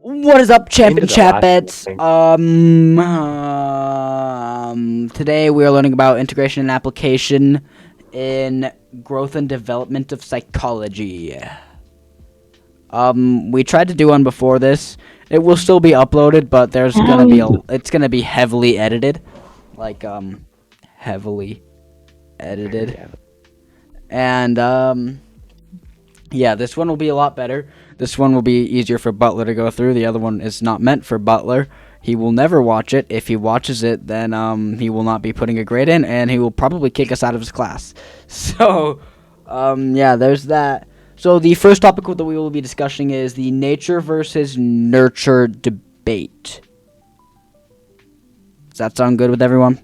What is up, champ Into and the last chapettes? thing. Today we are learning about integration and application in growth and development of psychology. We tried to do one before this. It will still be uploaded, but there's gonna be it's gonna be heavily edited, like heavily edited, Yeah. and yeah, this one will be a lot better. This one will be easier for Butler to go through. The other one is not meant for Butler. He will never watch it. If he watches it, then he will not be putting a grade in, and he will probably kick us out of his class. So, yeah, there's that. So the first topic that we will be discussing is the nature versus nurture debate. Does that sound good with everyone?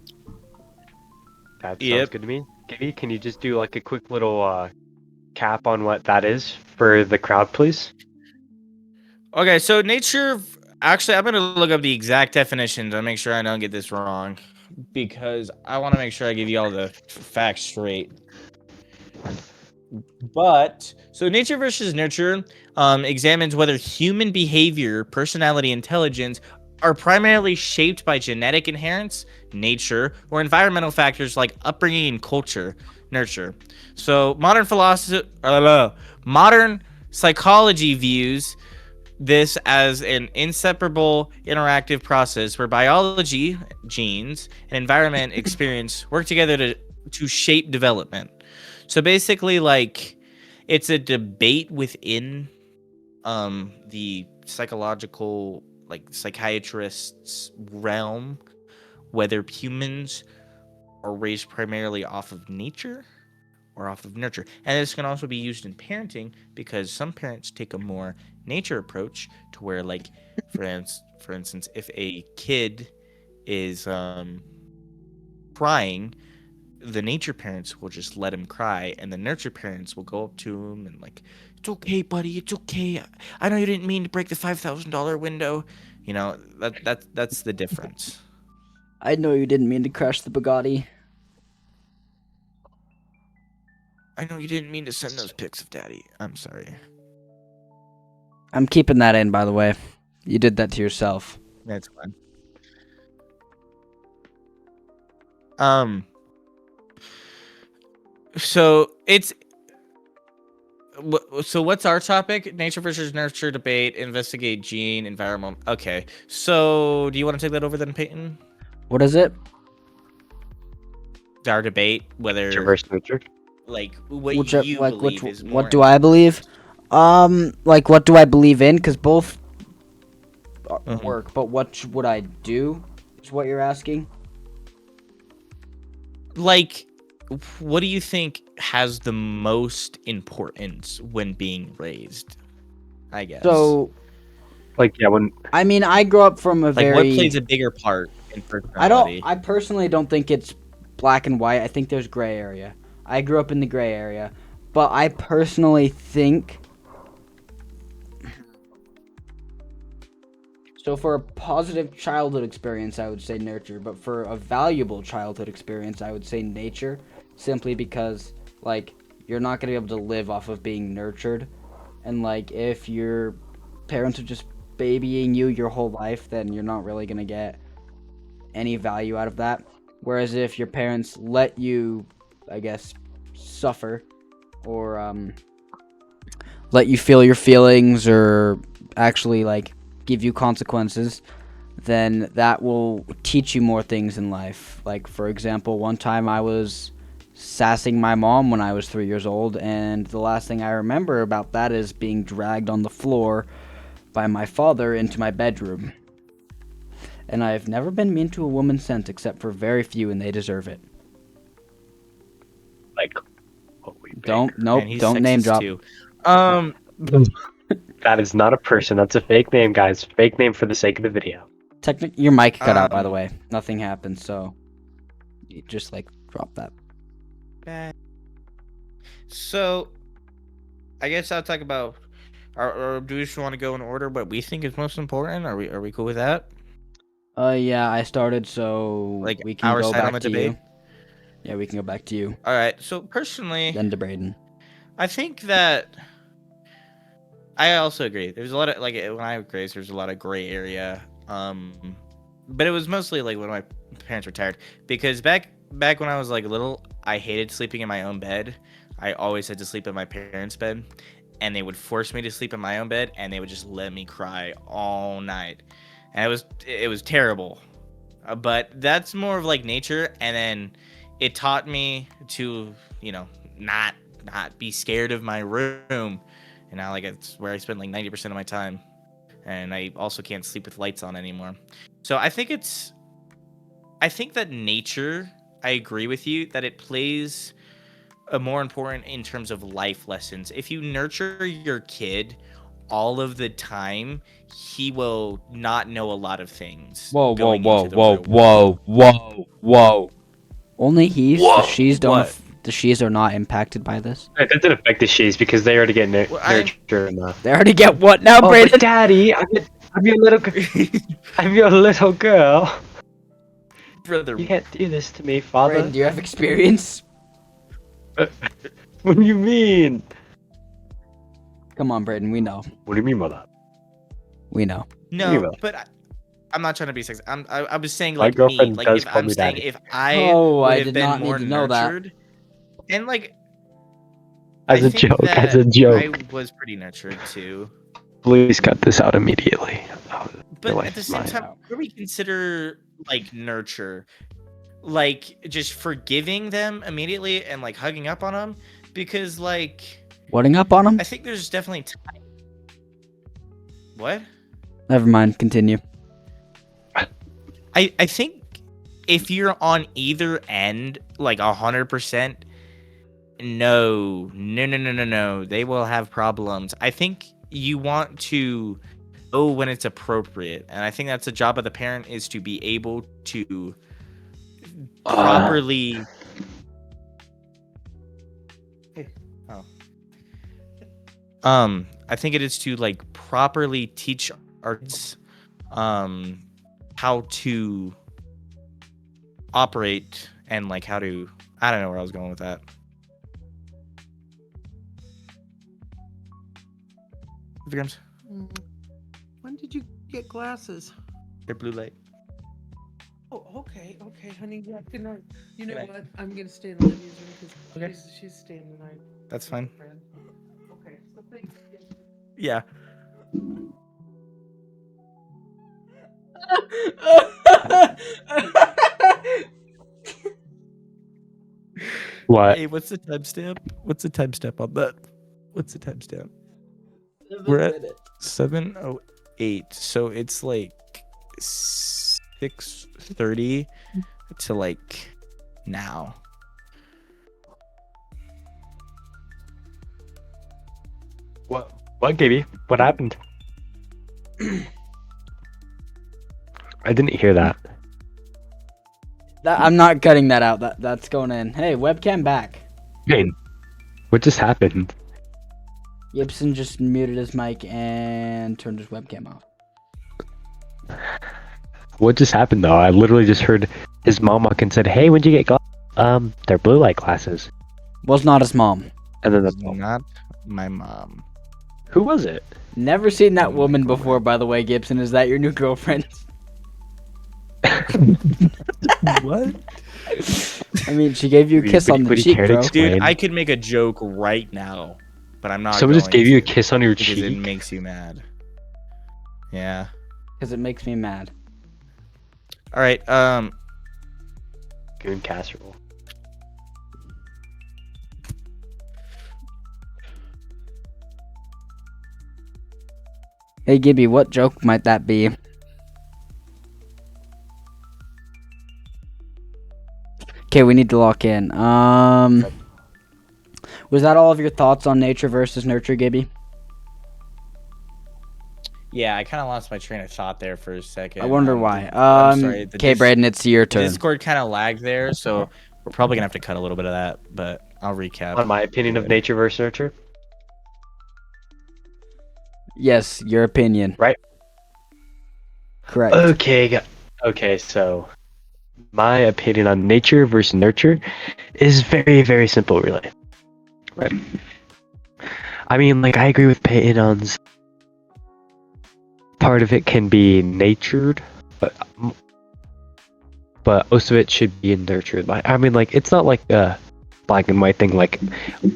That sounds Yep. good to me. Gibby, can you just do like a quick little cap on what that is for the crowd, please? Okay, so nature. Actually, I'm gonna look up the exact definitions and make sure I don't get this wrong, because I want to make sure I give you all the facts straight. But so nature versus nurture examines whether human behavior, personality, intelligence are primarily shaped by genetic inheritance, nature, or environmental factors like upbringing and culture, nurture. So modern psychology views this as an inseparable interactive process where biology, genes, and environment experience work together to shape development. So basically, like, it's a debate within the psychological, like, psychiatrists realm, whether humans are raised primarily off of nature or off of nurture. And this can also be used in parenting, because some parents take a more nature approach to where, like, for instance, if a kid is crying, the nature parents will just let him cry, and the nurture parents will go up to him and, like, it's okay, buddy, it's okay. I know you didn't mean to break the $5,000 window. You know, that's the difference. I know you didn't mean to crash the Bugatti. I know you didn't mean to send those pics of daddy. I'm sorry. I'm keeping that in, by the way. You did that to yourself. That's fine. So it's so what's our topic? Nature versus nurture debate, investigate gene, environment. Okay. So do you want to take that over then, Peyton? What is it? Our debate, whether Nature versus nurture. like what Which, you like, believe which, is more what do I believe? Like, what do I believe in? Because both work, but what would I do? Is what you're asking? like, what do you think has the most importance when being raised? I guess. So, Like, yeah, when I mean, I grew up from a like, very. what plays a bigger part in personality? I personally don't think it's black and white. I think there's gray area. I grew up in the gray area, but I personally think. So for a positive childhood experience, I would say nurture, but for a valuable childhood experience, I would say nature, simply because, like, you're not going to be able to live off of being nurtured, and, like, if your parents are just babying you your whole life, then you're not really going to get any value out of that. Whereas if your parents let you, I guess, suffer, or let you feel your feelings, or actually, like, give you consequences, then that will teach you more things in life. Like, for example, one time I was sassing my mom when I was 3 years old, and the last thing I remember about that is being dragged on the floor by my father into my bedroom. And I've never been mean to a woman since, except for very few, and they deserve it. like, holy Don't name Man, he's drop. sexist too. that is not a person. That's a fake name, guys. Fake name for the sake of the video. Your mic cut out, by the Um, way. Nothing happened, so you just, like, drop that. So, I guess I'll talk about. Or do we just want to go in order what we think is most important? Are we cool with that? Yeah, I started, so Like, we can our go side on back the to debate? you. Yeah, we can go back to you, All right. So personally, then to Braden. I think that I also agree. There's a lot of like when I was raised, there's a lot of gray area. But it was mostly like when my parents retired because back when I was like little, I hated sleeping in my own bed. I always had to sleep in my parents' bed, and they would force me to sleep in my own bed, and they would just let me cry all night, and it was terrible. But that's more of like nature, and then it taught me to not be scared of my room, and now like it's where I spend like 90% of my time, and I also can't sleep with lights on anymore. So I think that nature, I agree with you that it plays a more important in terms of life lessons. If you nurture your kid all of the time, he will not know a lot of things. Whoa, whoa, going whoa, into the whoa, real world. whoa, whoa. Only he's Whoa! the she's What? the she's are not impacted by this. That doesn't affect the she's because they already get Well, I- nurtured enough. They already get what now, Oh, Brayden? but Daddy, I'm your little, I'm your little girl. Brother, You can't do this to me, Father. Brayden, do you have experience? What do you mean? Come on, Brayden, we know. What do you mean by that? We know. no, but I'm not trying to be sexist. I was saying My like me, girlfriend like does if call I'm me saying daddy. if I Oh, would I have did been not need more to know that. nurtured, and like As I a think joke, that as a joke. I was pretty nurtured too. Please cut this out immediately. Oh, But wife at the is same mine. time, what do we consider like nurture? Like just forgiving them immediately and like hugging up on them? Because like Whatting up on him? I think there's definitely time. What? Never mind, continue. I think if you're on either end, like 100%, no, they will have problems. I think you want to know when it's appropriate, and I think that's the job of the parent is to be able to properly. I think it is to like properly teach our kids, how to operate and like how to. I don't know where I was going with that. Grams, When did you get glasses? they're blue light. Oh, okay, honey. Yeah, good night. You know Good night. what? I'm gonna stay in Olivia's room because Okay. she's staying tonight. That's fine. Okay, so thanks. Yeah. What? Hey, what's the timestamp? What's the timestamp on that? What's the timestamp? We're at 7:08, so it's like 6:30 to like now. What? What, Gaby? What happened? I didn't hear that. I'm not cutting that out. That's going in. Hey, webcam back. Jane, what just happened? Gibson just muted his mic and turned his webcam off. What just happened though? I literally just heard his mom walk and said, "Hey, when'd you get glasses?" They're blue light glasses. Was not his mom. And then Not my mom. who was it? Never seen that Oh my woman God. before, by the way, Gibson. Is that your new girlfriend? What? I mean, she gave you a kiss on the Would you cheek, care to bro. explain? Dude, I could make a joke right now, but I'm not. Someone just going gave you a to, kiss on your because it cheek. makes you mad. Yeah. Because it makes me mad. All right. Goon casserole. Hey, Gibby, what joke might that be? Okay, we need to lock in. Was that all of your thoughts on nature versus nurture, Gibby? Yeah, I kind of lost my train of thought there for a second. I wonder why. I'm sorry. Okay, Braden, it's your The turn. Discord kind of lagged there, so we're probably gonna have to cut a little bit of that, but I'll recap. On my opinion of nature versus nurture. Yes, your opinion. Right. Correct. Okay, so my opinion on nature versus nurture is very, very simple, really. Right. I mean, like, I agree with Peyton on part of it can be natured, but most of it should be nurtured. Like, I mean, like, it's not like a black and white thing, like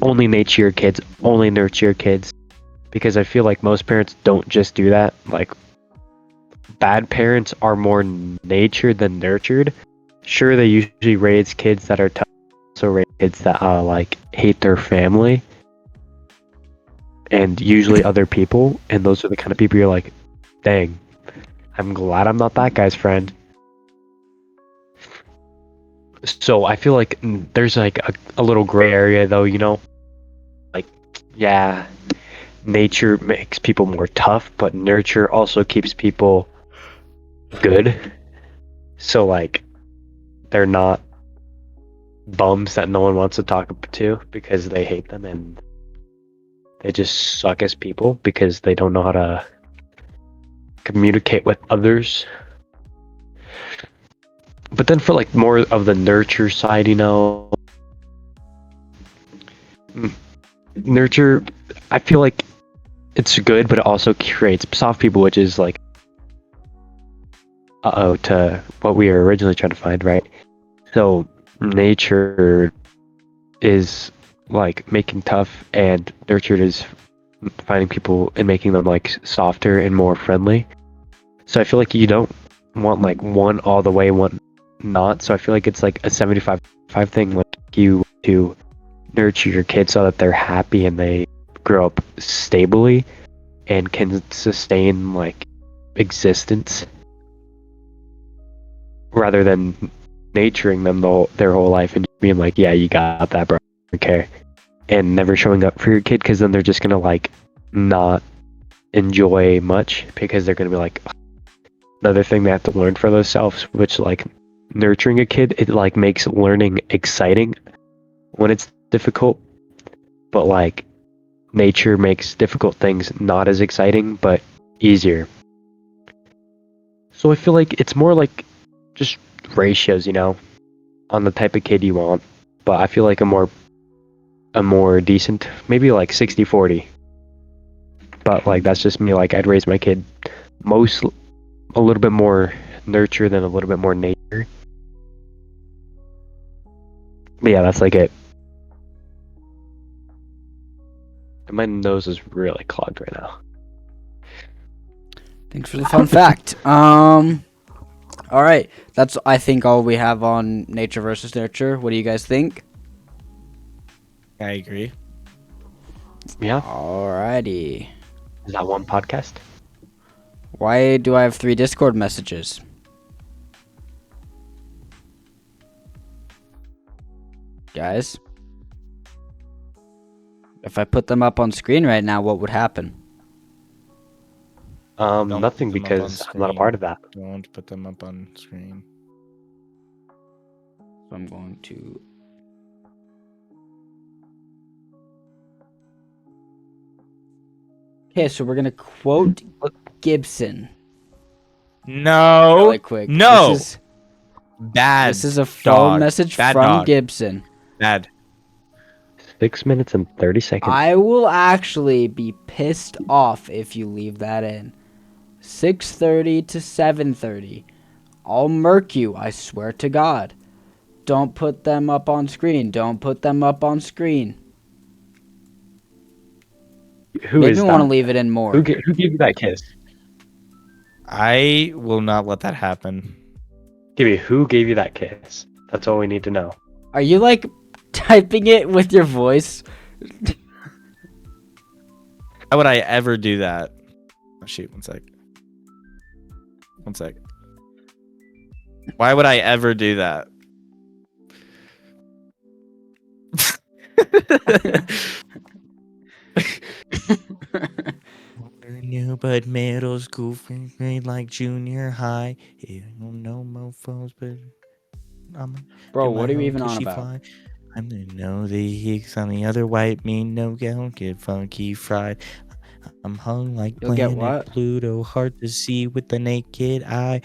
only nature your kids, only nurture your kids, because I feel like most parents don't just do that. Like, bad parents are more natured than nurtured. Sure, they usually raise kids that are tough, also raise kids that like hate their family and usually other people, and those are the kind of people you're like, dang, I'm glad I'm not that guy's friend. So I feel like there's like a little gray area though, you know? Like, yeah, nature makes people more tough, but nurture also keeps people good. So like, they're not bums that no one wants to talk to because they hate them and they just suck as people because they don't know how to communicate with others. But then for like more of the nurture side, you know, nurture, I feel like it's good, but it also creates soft people, which is like, to what we were originally trying to find, right? So nature is like making tough, and nurtured is finding people and making them like softer and more friendly. So I feel like you don't want like one all the way, one not. So I feel like it's like a 75-5 thing. Like you to nurture your kids so that they're happy and they grow up stably and can sustain like existence, rather than naturing them their whole life and just being like, yeah, you got that, bro. I don't care. And never showing up for your kid, because then they're just gonna like not enjoy much because they're gonna be like, another thing they have to learn for themselves, which like nurturing a kid, it like makes learning exciting when it's difficult, but like nature makes difficult things not as exciting but easier. So I feel like it's more like just ratios, you know, on the type of kid you want. But I feel like a more decent, maybe like 60-40. But like that's just me. Like I'd raise my kid a little bit more nurture than a little bit more nature. But yeah, that's like it. And my nose is really clogged right now. Thanks for the fun fact. All right, that's I think all we have on nature versus nurture. What do you guys think? I agree. Yeah. Alrighty. Is that one podcast? Why do I have 3 Discord messages? Guys? If I put them up on screen right now, what would happen? Don't Nothing, put them up on because I'm not a screen. part of that. Don't put them up on screen. So I'm going to... Okay, so we're going to quote Gibson No. really quick. No. This Bad. is a phone dog. message Bad from dog. Gibson. Bad. 6 minutes and 30 seconds. I will actually be pissed off if you leave that in. 6:30 to 7:30. I'll murk you, I swear to God. Don't put them up on screen. Don't put them up on screen. Who Maybe is we that? want to leave it in more. Who gave you that kiss? I will not let that happen. Give me, who gave you that kiss? That's all we need to know. Are you like typing it with your voice? How would I ever do that? Oh, shoot, one sec. One sec. Why would I ever do that? New but middle school, fifth grade like junior high. You don't know mofos, but I'm Bro, do what my are you own even on cushy about? fly. I'm the know the hicks on the other white mean no don't get funky fried. I'm hung like You'll get planet what? Pluto, hard to see with the naked eye.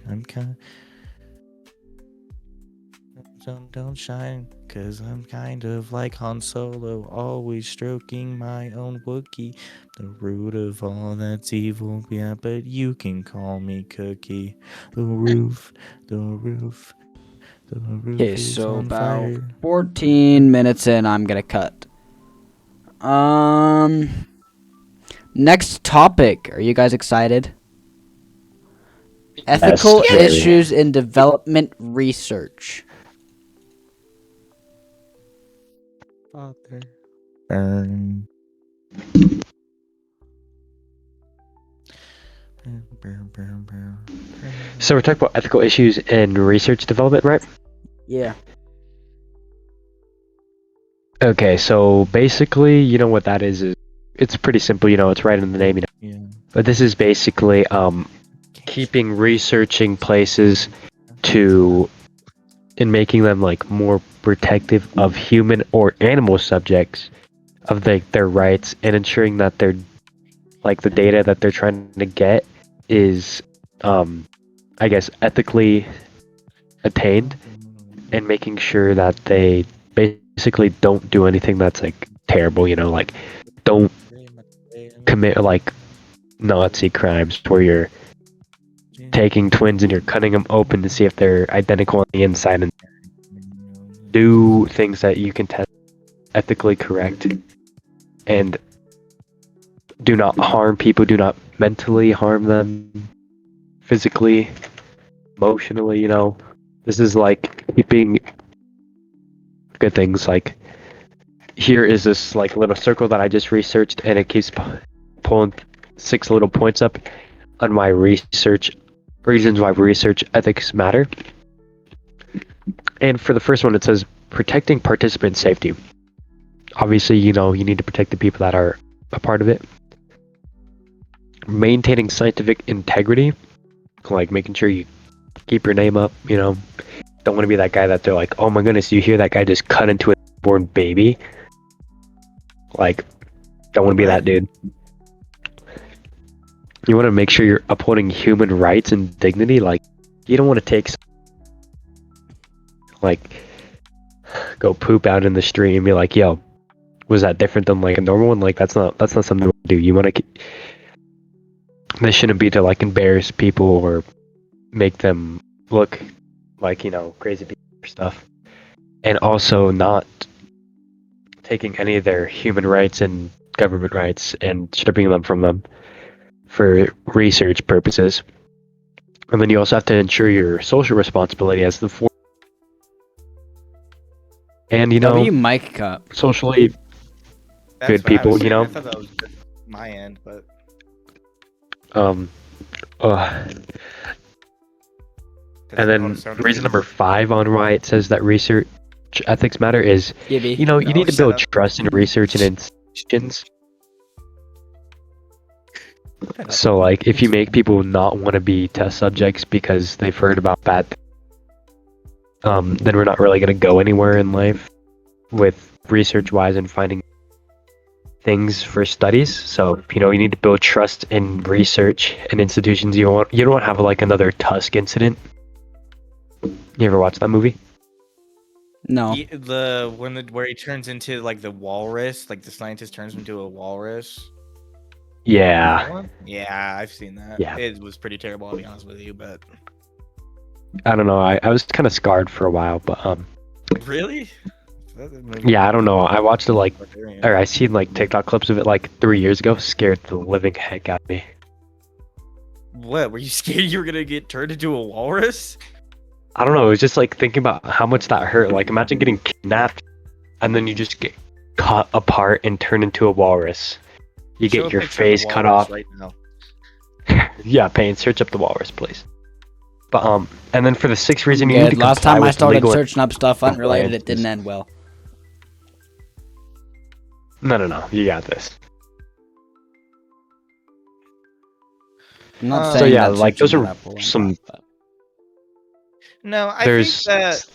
I'm kind. don't shine, 'cause I'm kind of like Han Solo, always stroking my own Wookiee. The root of all that's evil, yeah, but you can call me Cookie. The roof, the roof, the Okay, roof is so on about fire. 14 minutes in, I'm gonna cut. Next topic. Are you guys excited? Ethical Yes, very. issues in development research. Father. Burn. So we're talking about ethical issues in research development, right? Yeah. Okay, so basically, you know what that is it's pretty simple, it's right in the name, Yeah. But this is basically keeping researching places to and making them like more protective of human or animal subjects of their rights and ensuring that they're like the data that they're trying to get is I guess ethically attained and making sure that they basically don't do anything that's like terrible, like don't commit like Nazi crimes where you're taking twins and you're cutting them open to see if they're identical on the inside and do things that you can test ethically correct and do not harm people, do not mentally harm them, physically, emotionally, This is like keeping good things like here is this like little circle that I just researched and it keeps pulling 6 little points up on my research reasons why research ethics matter. And for the first one, it says protecting participant safety. Obviously, you need to protect the people that are a part of it. Maintaining scientific integrity, like making sure you keep your name up, Don't want to be that guy that they're like, oh my goodness, you hear that guy just cut into a born baby? Like, don't want to be that dude. You want to make sure you're upholding human rights and dignity. Like, you don't want to take like go poop out in the street and be like, yo, was that different than like a normal one? Like that's not something you want to do. You want to this shouldn't be to like embarrass people or make them look like crazy people or stuff, and also not taking any of their human rights and government rights and stripping them from them for research purposes. And then you also have to ensure your social responsibility as the and W mic cut. socially That's good what I people, was saying. I thought that was just my end, but and then reason number 5 on why it says that research ethics matter is Gibby. you need to build trust in research and institutions. So like if you make people not want to be test subjects because they've heard about bad then we're not really going to go anywhere in life with research wise and finding things for studies. So you need to build trust in research and institutions. You don't want to have like another Tusk incident. You ever watch that movie? No. The when where he turns into like the walrus, like the scientist turns into a walrus. Yeah. That one? Yeah, I've seen that. Yeah. It was pretty terrible, I'll be honest with you, but I don't know. I was kind of scarred for a while, but really? yeah, I don't know. I watched it like Barbarian. or I seen like TikTok clips of it like 3 years ago. Scared the living heck out of me. What? Were you scared you were gonna get turned into a walrus? I don't know. It was just like thinking about how much that hurt. Like imagine getting kidnapped and then you just get cut apart and turned into a walrus. You Show get a your picture of the face cut walrus off. right now. Yeah, Payne, search up the walrus, please. But and then for the 6th reason you need to Last comply time I with started legal searching up stuff unrelated, it compliances. didn't end well. No, you got this. I'm not So saying yeah, that like, searching those it are up will end some- well, but- No, I There's think that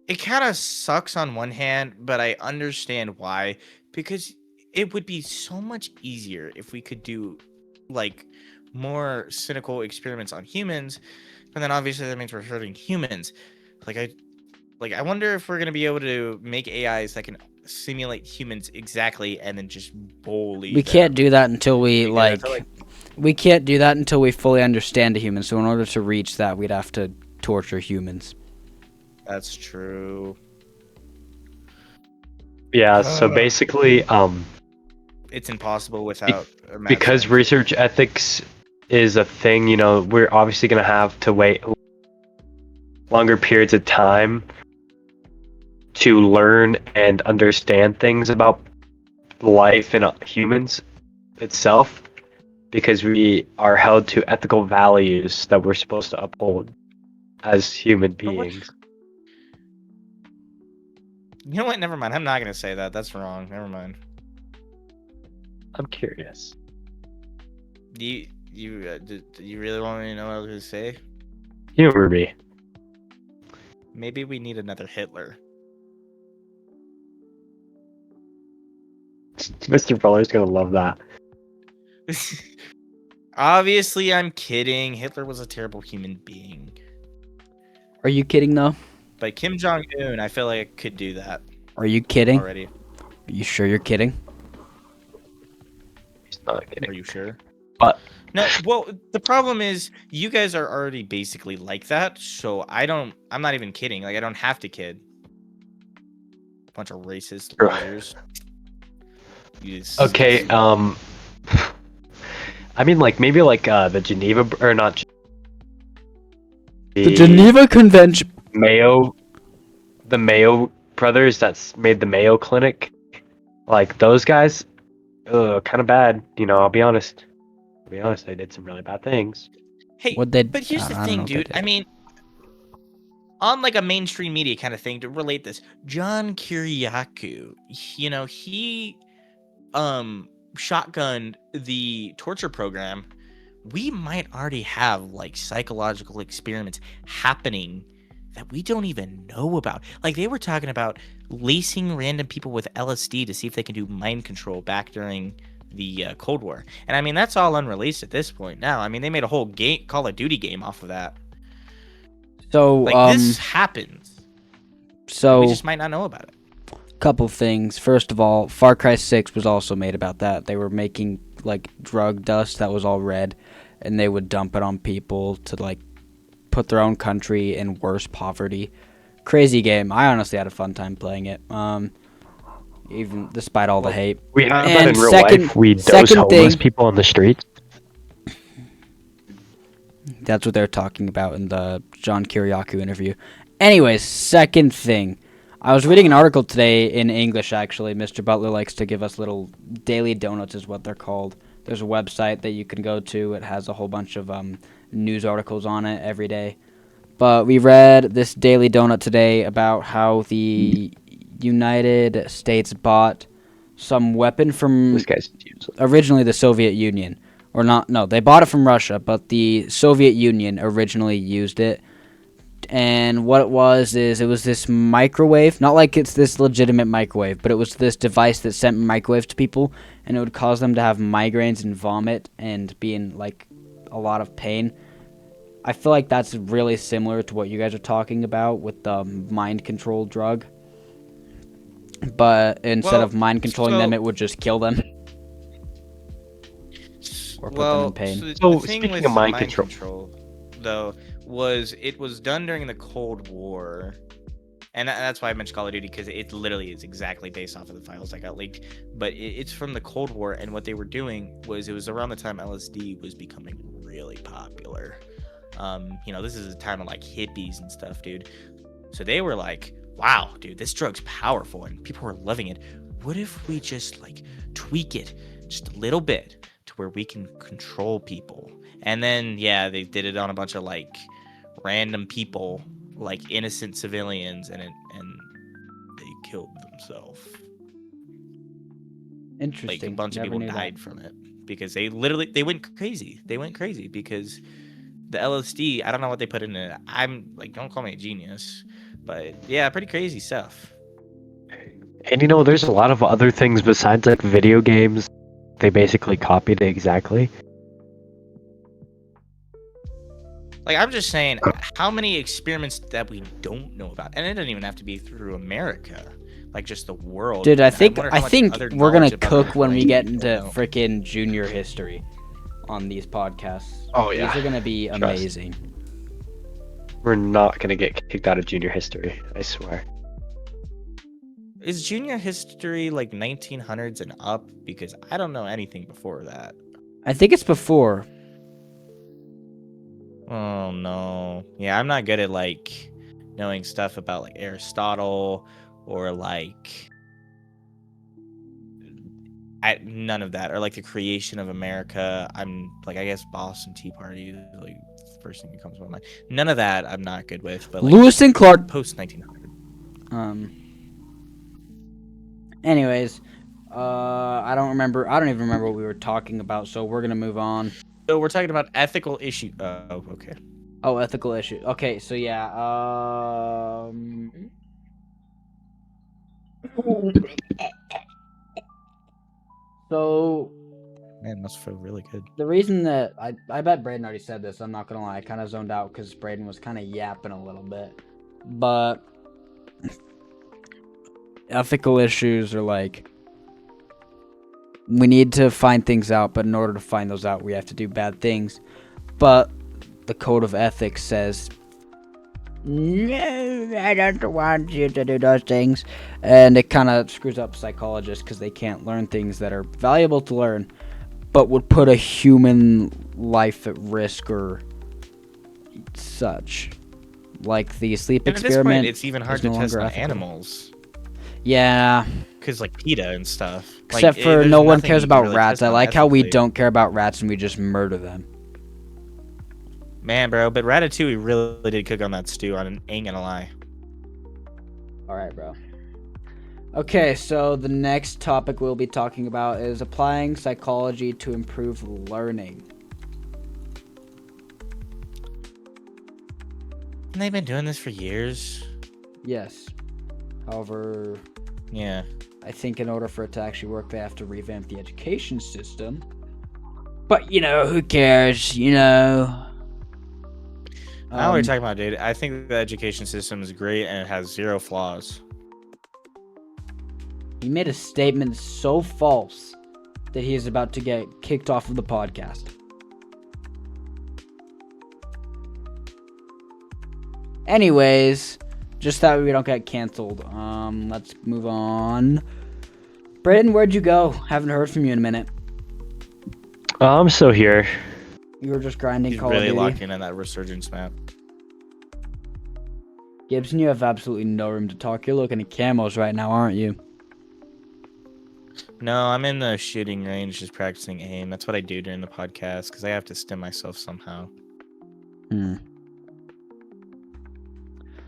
it kind of sucks on one hand, but I understand why. Because it would be so much easier if we could do like more cynical experiments on humans, but then obviously that means we're hurting humans. Like like I wonder if we're gonna be able to make AIs that can simulate humans exactly and then just bully We them. can't do that until we Because I feel like. We can't do that until we fully understand a human. So in order to reach that, we'd have to torture humans. That's true. Yeah, so basically, It's impossible without a mad because scientist. research ethics is a thing, you know, we're obviously going to have to wait longer periods of time to learn and understand things about life and humans itself, because we are held to ethical values that we're supposed to uphold as human But what- beings. You know what? Never mind. I'm not gonna say that. That's wrong. Never mind. I'm curious. Do you really want me to know what I was gonna say? Humor me. Maybe we need another Hitler. Mr. Fuller's gonna love that. Obviously, I'm kidding. Hitler was a terrible human being. Are you kidding though? But Kim Jong Un, I feel like could do that Are you kidding? already. Are you sure you're kidding? He's not Are kidding. you sure? But No. Well, the problem is you guys are already basically like that. So I'm not even kidding. Like I don't have to kid. Bunch of racist Bro. losers. okay, I mean, like maybe like the Geneva or not. The Geneva Convention. Mayo, the Mayo brothers that's made the Mayo Clinic, like those guys, kind of bad. You know, I'll be honest. I did some really bad things. Hey, What they? but here's the I don't thing, know what they dude. did. I mean, on like a mainstream media kind of thing to relate this, John Kiriakou, you know, he shotgunned the torture program. We might already have like psychological experiments happening that we don't even know about. Like they were talking about lacing random people with LSD to see if they can do mind control back during the Cold War. And I mean, that's all unreleased at this point now. I mean, they made a whole game, Call of Duty game off of that. So Like this happens. So We just might not know about it. couple things. First of all, Far Cry 6 was also made about that. They were making like drug dust that was all red, and they would dump it on people to like put their own country in worse poverty. Crazy game. I honestly had a fun time playing it. Even despite all the hate. We have that And in real second- life. We dose second homeless thing- people on the streets. That's what they're talking about in the John Kiriakou interview. Anyways, second thing. I was reading an article today in English, actually. Mr. Butler likes to give us little daily donuts is what they're called. There's a website that you can go to. It has a whole bunch of news articles on it every day. But we read this daily donut today about how the United States bought some weapon from This guy's useless. originally the Soviet Union. Or not, no, they bought it from Russia, but the Soviet Union originally used it. And what it was is it was this microwave, not like it's this legitimate microwave, but it was this device that sent microwaves to people, and it would cause them to have migraines and vomit and be in like a lot of pain. I feel like that's really similar to what you guys are talking about with the mind control drug. But instead of mind controlling them, it would just kill them. Or put them in pain. So, the thing speaking with of mind mind control- control, though, was it was done during the Cold War, and that's why I mentioned Call of Duty, because it literally is exactly based off of the files that got leaked. But it's from the Cold War, and what they were doing was it was around the time LSD was becoming really popular. You know, this is a time of like hippies and stuff, dude. So they were like, wow, dude, this drug's powerful and people were loving it. What if we just like tweak it just a little bit to where we can control people? And then, yeah, they did it on a bunch of like random people, like innocent civilians, and they killed themselves. Interesting. Like a bunch of Never people knew that. died from it because they went crazy. They went crazy because the LSD, I don't know what they put in it. I'm like, don't call me a genius, but yeah, pretty crazy stuff. And you know, there's a lot of other things besides like video games. They basically copied it exactly. Like, I'm just saying, how many experiments that we don't know about, and it doesn't even have to be through America, like just the world. Dude, I think wonder how much we're other gonna knowledge about cook the when we brain get we into don't know. freaking junior history on these podcasts. Oh, yeah. These are gonna be Trust. amazing. We're not gonna get kicked out of junior history. I swear. Is junior history like 1900s and up? Because I don't know anything before that. I think it's before. Oh no. Yeah, I'm not good at like knowing stuff about like Aristotle or like none of that, or like the creation of America. I'm like, I guess Boston Tea Party is like the first thing that comes to my mind. None of that I'm not good with, but like Lewis and Clark. post 1900. Anyways, I don't even remember what we were talking about, so we're gonna move on. So we're talking about ethical issue. Oh, okay. Oh, ethical issue. Okay, so yeah, so Man, must feel really good. the reason that I bet Braden already said this, I'm not gonna lie, I kind of zoned out because Braden was kind of yapping a little bit, but ethical issues are like, we need to find things out, but in order to find those out, we have to do bad things. But the code of ethics says, no, I don't want you to do those things. And it kind of screws up psychologists because they can't learn things that are valuable to learn, but would put a human life at risk or such. Like the sleep And at this experiment. point, it's even hard is to no test longer on ethical. animals. Yeah. Because like PETA and stuff. Except like, for there's no one nothing cares you can about really rats. test I on like how we ethically. don't care about rats and we just murder them. Man, bro, but Ratatouille really did cook on that stew. I ain't gonna lie. Alright, bro. Okay, so the next topic we'll be talking about is applying psychology to improve learning. And they've been doing this for years. Yes. However, Yeah. I think in order for it to actually work, they have to revamp the education system. But, who cares, Now we're Um, talking about, dude. I think the education system is great and it has zero flaws. He made a statement so false that he is about to get kicked off of the podcast. Anyways, just that we don't get canceled. Let's move on. Braden, where'd you go? Haven't heard from you in a minute. I'm still here. You were just grinding He's Call really of Duty. locked in on that resurgence map. Gibson, you have absolutely no room to talk. You're looking at camos right now, aren't you? No, I'm in the shooting range just practicing aim. That's what I do during the podcast because I have to stim myself somehow.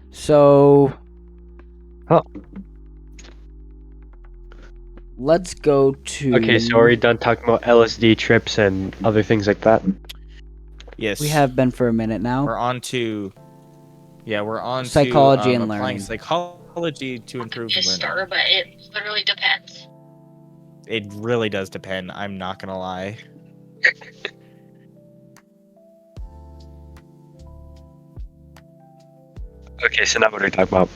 So... Oh. Let's go to... Okay, so are we done talking about LSD trips and other things like that? Yes. We have been for a minute now. We're on to... Yeah, we're on Psychology to and applying learning. psychology to improve Just learning. start, but it literally depends. It really does depend. I'm not gonna lie. Okay, so now what are we talking about?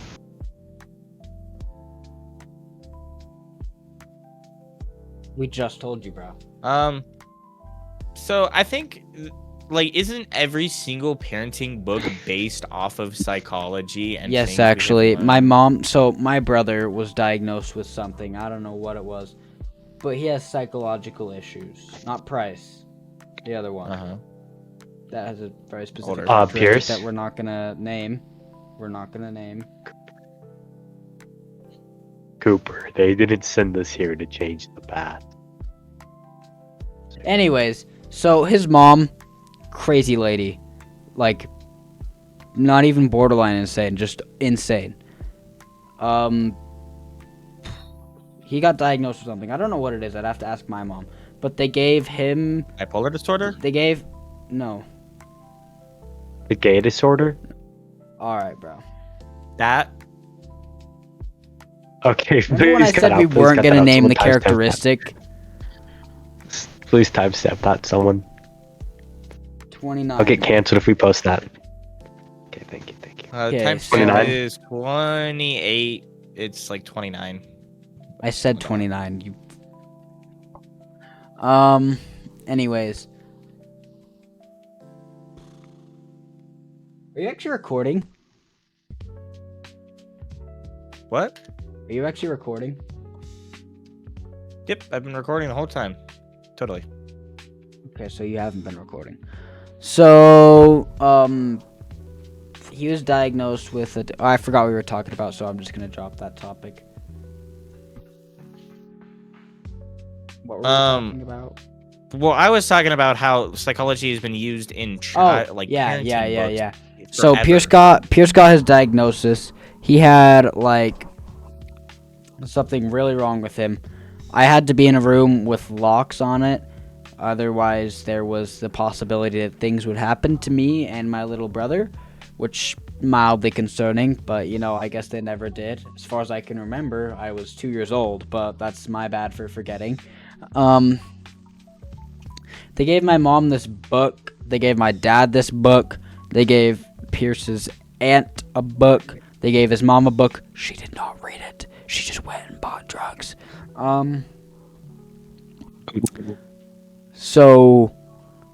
We just told you, bro. So I think, like, isn't every single parenting book based off of psychology and Yes, things we have actually, learned? my brother was diagnosed with something. I don't know what it was, but he has psychological issues. Not Price, the other one. Uh-huh. That has a very specific Older. characteristic Pierce? that we're not gonna name. We're not gonna name. Cooper, they didn't send us here to change the past. Anyways, so his mom, crazy lady, like, not even borderline insane, just insane. He got diagnosed with something. I don't know what it is. I'd have to ask my mom. But they gave him. Bipolar disorder? No. The gay disorder? All right, bro. That? Okay, Remember when I please cut said we out, please weren't cut that gonna out. name Someone the timestamp that. characteristic? Please timestamp that, someone. 29. I'll get canceled if we post that. Okay, thank you. Okay, Timestamp 29? is 28. It's like 29. I said 29. You. Anyways. Are you actually recording? What? Are you actually recording? Yep, I've been recording the whole time. Totally. Okay, so you haven't been recording. So, he was diagnosed with I forgot what we were talking about, so I'm just gonna drop that topic. What were we talking about? Well, I was talking about how psychology has been used in parenting books So forever. Pierce got his diagnosis. He had like something really wrong with him. I had to be in a room with locks on it. Otherwise, there was the possibility that things would happen to me and my little brother, which mildly concerning, but you know, I guess they never did. As far as I can remember, I was 2 years old, but that's my bad for forgetting. They gave my mom this book. They gave my dad this book. They gave Pierce's aunt a book. They gave his mom a book. She did not read it. She just went and bought drugs. So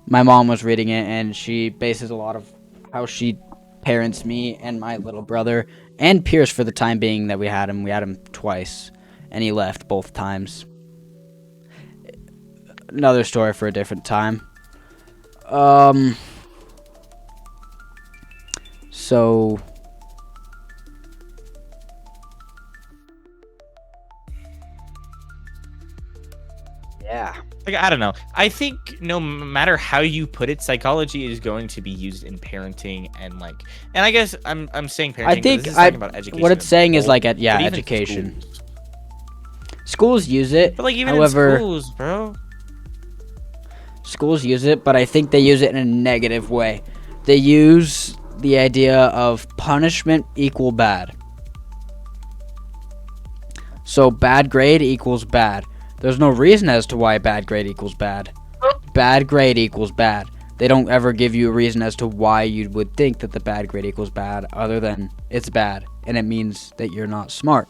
my mom was reading it, and she bases a lot of how she parents me and my little brother and Pierce for the time being that we had him. We had him twice, and he left both times. Another story for a different time. So yeah. Like, I don't know. I think no matter how you put it, psychology is going to be used in parenting and I guess I'm saying parenting. I think this is talking about education what it's saying is as a like whole, but even education. schools. Schools use it. But like even however, in schools, bro. schools use it, but I think they use it in a negative way. They use the idea of punishment equal bad. So bad grade equals bad. There's no reason as to why bad grade equals bad. Bad grade equals bad. They don't ever give you a reason as to why you would think that the bad grade equals bad, other than it's bad and it means that you're not smart.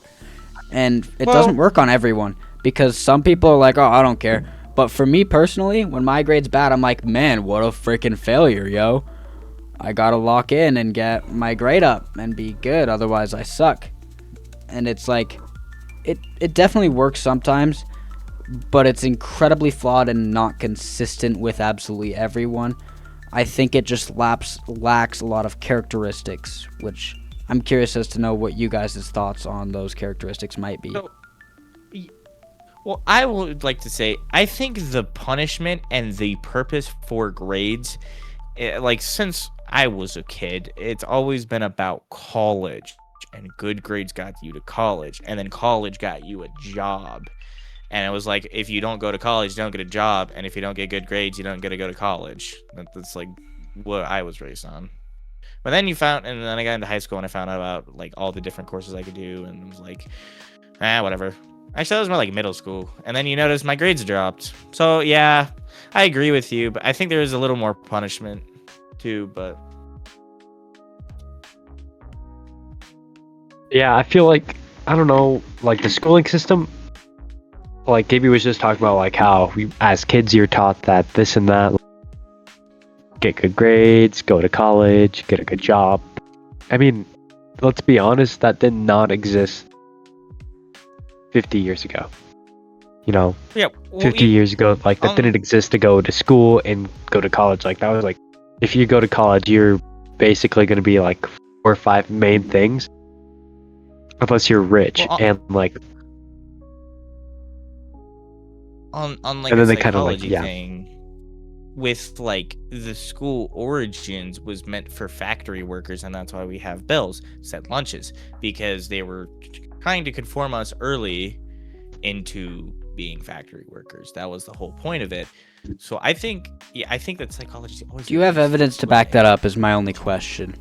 And it doesn't work on everyone, because some people are like, oh, I don't care. But for me personally, when my grade's bad, I'm like, man, what a freaking failure, yo. I gotta lock in and get my grade up and be good, otherwise I suck. And it's like, it definitely works sometimes, but it's incredibly flawed and not consistent with absolutely everyone. I think it just lacks a lot of characteristics, which I'm curious as to know what you guys' thoughts on those characteristics might be. So, well, I would like to say, I think the punishment and the purpose for grades, since I was a kid, it's always been about college, and good grades got you to college, and then college got you a job. And it was like, if you don't go to college, you don't get a job, and if you don't get good grades, you don't get to go to college. That's like what I was raised on. But then and then I got into high school and I found out about like all the different courses I could do, and it was like, whatever. Actually, that was more like middle school. And then you notice my grades dropped. So yeah, I agree with you, but I think there is a little more punishment too. But Yeah, I feel like, I don't know, like the schooling system, like Gaby was just talking about, like how as kids you're taught that this and that, get good grades, go to college, get a good job. I mean, let's be honest, that did not exist 50 years ago. You know, yeah, 50 years ago, like that didn't exist to go to school and go to college. Like that was like, if you go to college, you're basically going to be like 4 or 5 main things, unless you're rich and like. On like and then a they kind of like, psychology thing, with like the school origins was meant for factory workers, and that's why we have bells, set lunches, because they were trying to conform us early into being factory workers. That was the whole point of it. So I think that psychology is always. Do you have evidence to back that up is my only question.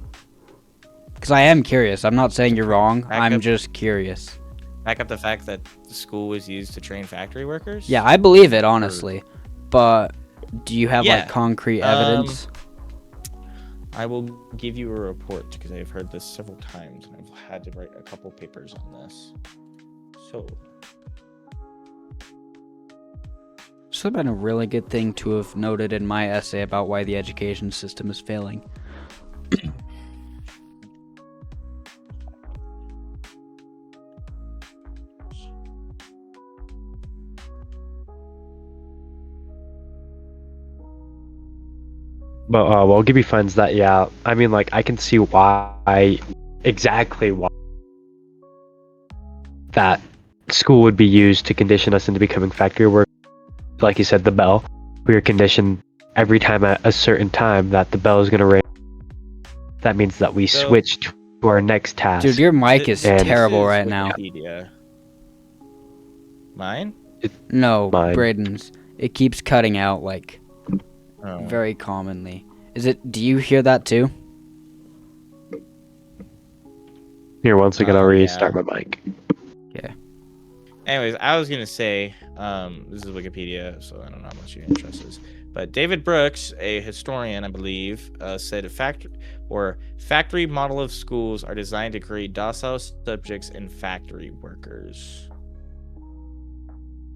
Because I am curious. I'm not saying you're wrong. I'm just curious. Back up the fact that the school was used to train factory workers? Yeah, I believe it, honestly. But do you have like concrete evidence? I will give you a report because I've heard this several times and I've had to write a couple papers on this. So, This would have been a really good thing to have noted in my essay about why the education system is failing. But well, Gibby finds that, yeah. I mean, like, I can see exactly why that school would be used to condition us into becoming factory work. Like you said, the bell. We are conditioned every time at a certain time that the bell is going to ring. That means that we switch to our next task. Dude, your mic is And- terrible This is right now. Wikipedia. Mine? No, Mine. Braden's. It keeps cutting out, like, Oh. very commonly. Do you hear that too? Here, one second, I'll Oh, yeah. restart my mic. Anyways, I was gonna say, this is Wikipedia, so I don't know how much your interest is. But David Brooks, a historian, I believe, said factory model of schools are designed to create docile subjects and factory workers.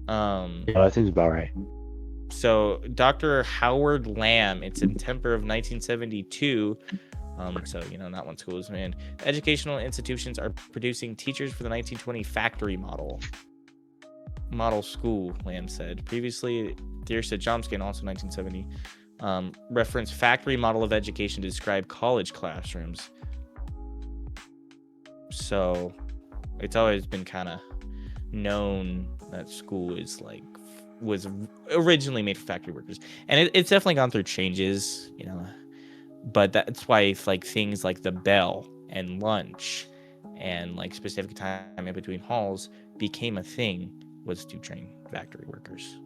Yeah, that seems about right. So Dr. Howard Lamb, in September of 1972. So not when schools, man. Educational institutions are producing teachers for the 1920 factory model school, Lamb said. Previously, Thirsa Chomsky, also 1970, referenced factory model of education to describe college classrooms. So it's always been kind of known that school was originally made for factory workers, and it's definitely gone through changes, but that's why things like the bell and lunch and specific time in between halls became a thing, was to train factory workers.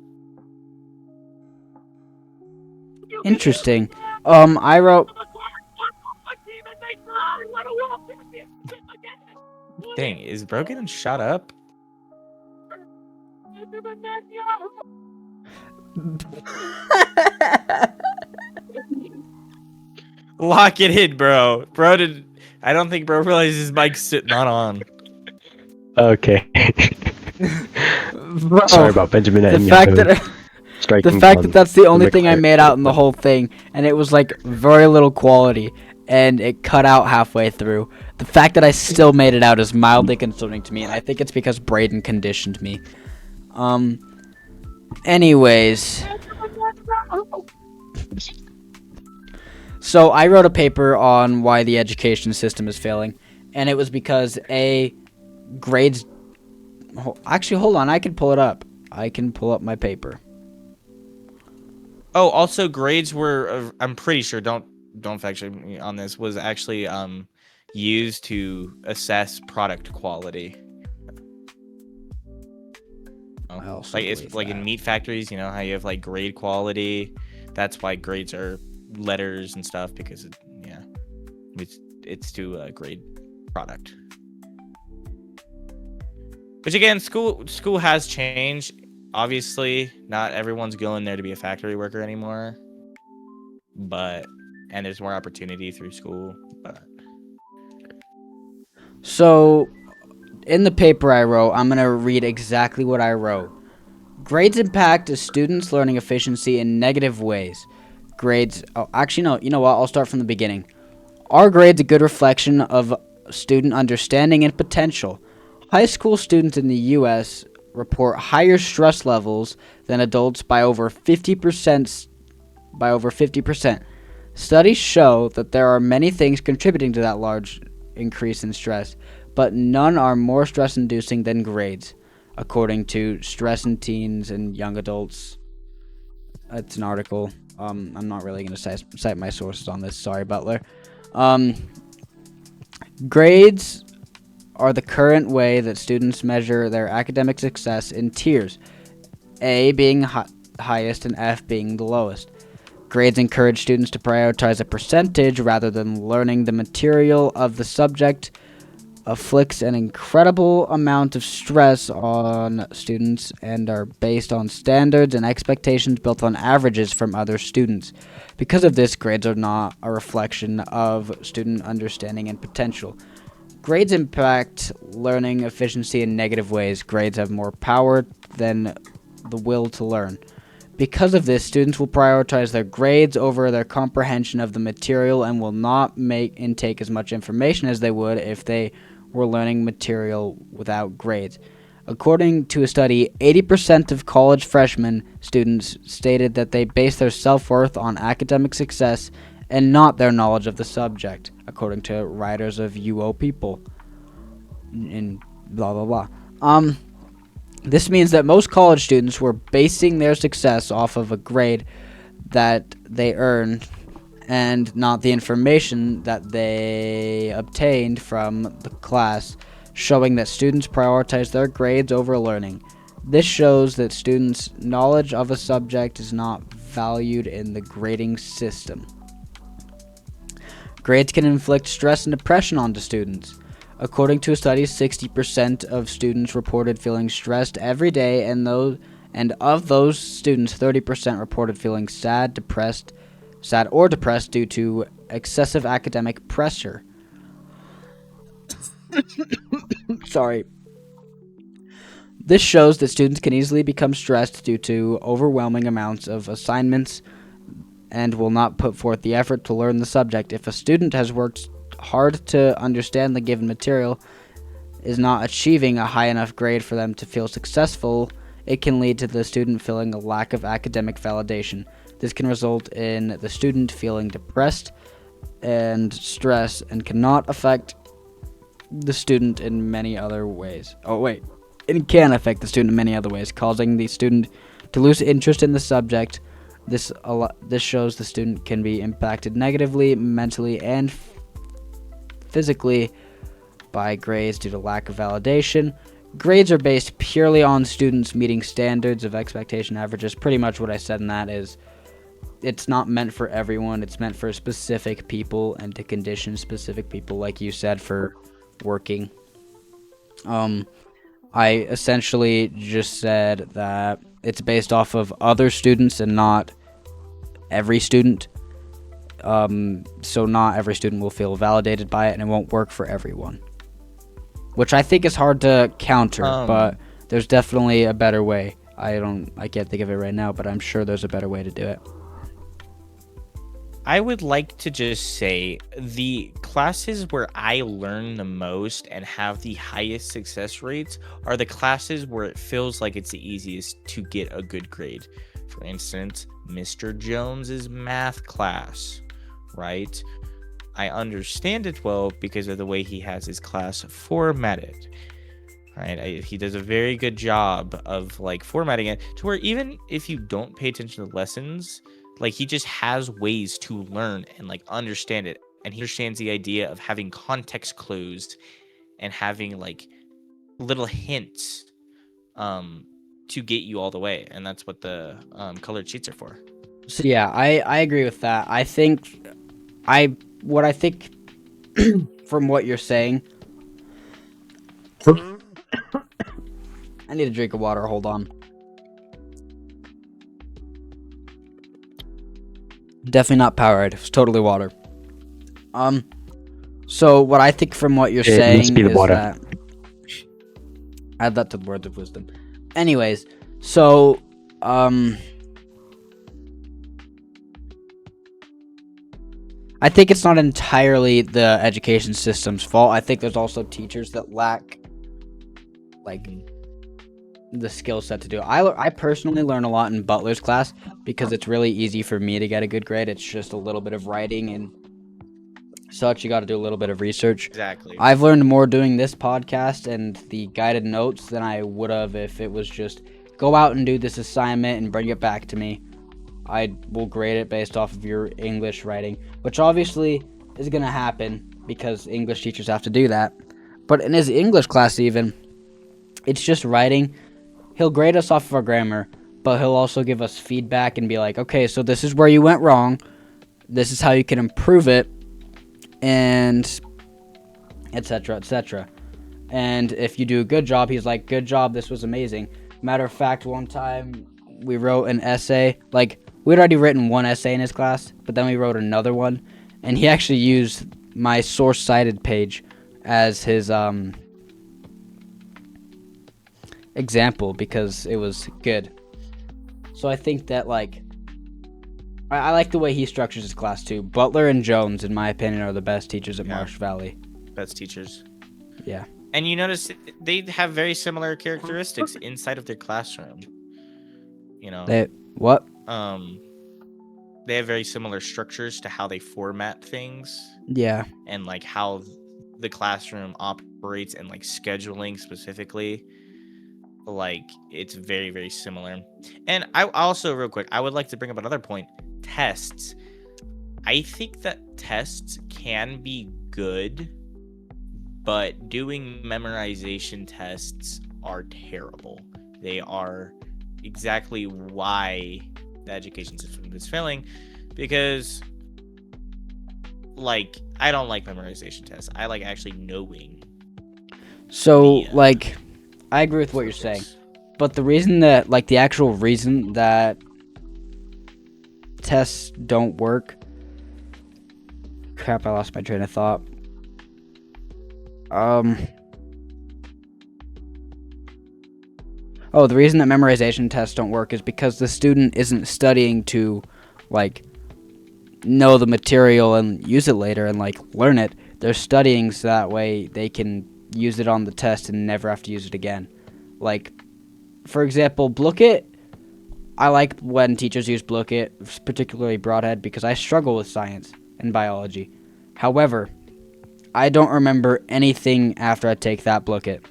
Interesting. I wrote. Dang, is Bro getting shut up? Lock it in, bro. I don't think Bro realizes his mic's not on. Okay. Bro, Sorry about Benjamin the Netanyahu fact that striking the fact on that that's the only the thing I clear- made out in the whole thing, and it was very little quality, and it cut out halfway through. The fact that I still made it out is mildly concerning to me, and I think it's because Braden conditioned me. Anyways. So I wrote a paper on why the education system is failing, and it was because grades. Actually, hold on, I can pull it up. I can pull up my paper. Oh, also grades were, I'm pretty sure, don't fact check me on this, was actually used to assess product quality. I also It's believe in that. meat factories, how you have grade quality. That's why grades are letters and stuff, because it's to grade product. Which again, school has changed. Obviously, not everyone's going there to be a factory worker anymore. And there's more opportunity through school. But So, in the paper I wrote, I'm going to read exactly what I wrote. Grades impact a student's learning efficiency in negative ways. Grades... Oh, actually, no. You know what? I'll start from the beginning. Are grades a good reflection of student understanding and potential? High school students in the U.S. report higher stress levels than adults by over 50%. Studies show that there are many things contributing to that large increase in stress, but none are more stress-inducing than grades, according to Stress in Teens and Young Adults. It's an article. I'm not really going to cite my sources on this. Sorry, Butler. Grades are the current way that students measure their academic success in tiers, A being highest and F being the lowest. Grades encourage students to prioritize a percentage rather than learning the material of the subject. afflicts an incredible amount of stress on students and are based on standards and expectations built on averages from other students. Because of this, grades are not a reflection of student understanding and potential. Grades impact learning efficiency in negative ways. Grades have more power than the will to learn. Because of this, students will prioritize their grades over their comprehension of the material and will not make intake as much information as they would if they were learning material without grades. According to a study, 80% of college freshman students stated that they base their self-worth on academic success and not their knowledge of the subject, according to writers of UO People. And blah, blah, blah. This means that most college students were basing their success off of a grade that they earned and not the information that they obtained from the class, showing that students prioritize their grades over learning. This shows that students' knowledge of a subject is not valued in the grading system. Grades can inflict stress and depression onto students. According to a study, 60% of students reported feeling stressed every day, and of those students, 30% reported feeling sad or depressed due to excessive academic pressure. Sorry. This shows that students can easily become stressed due to overwhelming amounts of assignments and will not put forth the effort to learn the subject. If a student has worked hard to understand the given material, is not achieving a high enough grade for them to feel successful, it can lead to the student feeling a lack of academic validation. This can result in the student feeling depressed and stressed and cannot affect the student in many other ways. It can affect the student in many other ways, causing the student to lose interest in the subject. This shows the student can be impacted negatively, mentally, and physically by grades due to lack of validation. Grades are based purely on students meeting standards of expectation averages. Pretty much what I said in that is it's not meant for everyone. It's meant for specific people and to condition specific people, like you said, for working. I essentially just said that it's based off of other students and not every student. So not every student will feel validated by it, and it won't work for everyone. Which I think is hard to counter, but there's definitely a better way. I can't think of it right now, but I'm sure there's a better way to do it. I would like to just say the classes where I learn the most and have the highest success rates are the classes where it feels like it's the easiest to get a good grade. For instance, Mr. Jones's math class, right? I understand it well because of the way he has his class formatted. Right? He does a very good job of like formatting it to where even if you don't pay attention to the lessons, like he just has ways to learn and like understand it. And he understands the idea of having context clues and having like little hints to get you all the way. And that's what the colored sheets are for. So yeah, I agree with that. I think from what you're saying, I need a drink of water. Hold on. Definitely not Powerade. It's totally water. So what I think from what you're saying needs to be the is water. that add that to the words of wisdom. Anyways, so I think it's not entirely the education system's fault. I think there's also teachers that lack like the skill set to do it. I personally learn a lot in Butler's class because it's really easy for me to get a good grade. It's just a little bit of writing and such. You got to do a little bit of research. Exactly. I've learned more doing this podcast and the guided notes than I would have if it was just go out and do this assignment and bring it back to me. I will grade it based off of your English writing, which obviously is going to happen because English teachers have to do that. But in his English class even, it's just writing. He'll grade us off of our grammar, but he'll also give us feedback and be like, okay, so this is where you went wrong. This is how you can improve it. And etc., etc. And if you do a good job, he's like, good job, this was amazing. Matter of fact, one time we wrote an essay, like, we'd already written one essay in his class, but then we wrote another one, and he actually used my source cited page as his example because it was good. So I think that, like, I like the way he structures his class too. Butler and Jones, in my opinion, are the best teachers at Yeah. Marsh Valley. Best teachers. Yeah. And you notice they have very similar characteristics inside of their classroom. You know, What? they have very similar structures to how they format things Yeah. and like how the classroom operates and like scheduling specifically. Like it's very, very similar. And I also, real quick, I would like to bring up another point. Tests. I think that tests can be good, but doing memorization tests are terrible. They are exactly why the education system is failing, because like I don't like memorization tests. I like actually knowing. So, the, like, I agree with what you're saying. focus. But the reason that, like, the actual reason that tests don't work. Crap, I lost my train of thought. Oh, the reason that memorization tests don't work is because the student isn't studying to, like, know the material and use it later and, like, learn it. They're studying so that way they can use it on the test and never have to use it again. Like, for example, Blooket. I like when teachers use Blooket, particularly Broadhead, because I struggle with science and biology. However, I don't remember anything after I take that Blooket.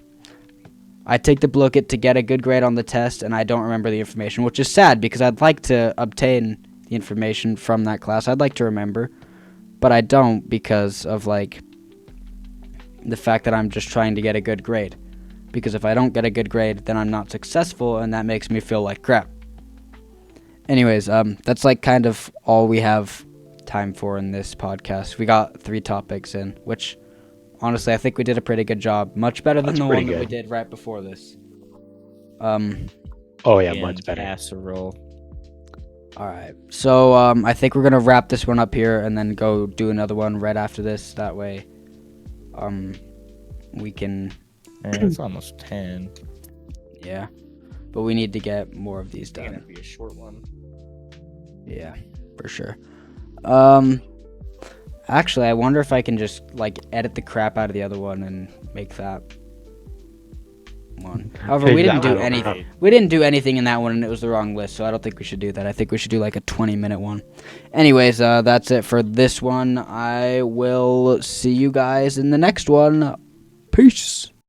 I take the Blooket to get a good grade on the test, and I don't remember the information, which is sad because I'd like to obtain the information from that class. I'd like to remember, but I don't because of, like, the fact that I'm just trying to get a good grade. Because if I don't get a good grade, then I'm not successful, and that makes me feel like crap. Anyways, that's, like, kind of all we have time for in this podcast. We got 3 topics in, which, honestly, I think we did a pretty good job. Much better than That's the pretty one that we good. did right before this. Oh yeah, much better. Casserole. Alright. So, I think we're gonna wrap this one up here and then go do another one right after this. That way, we can... It's almost 10. Yeah. But we need to get more of these It's gonna done. be a short one. Yeah, for sure. Actually, I wonder if I can just, like, edit the crap out of the other one and make that one. However, we didn't do Exactly. anything. We didn't do anything in that one, and it was the wrong list, so I don't think we should do that. I think we should do, like, a 20-minute one. Anyways, that's it for this one. I will see you guys in the next one. Peace.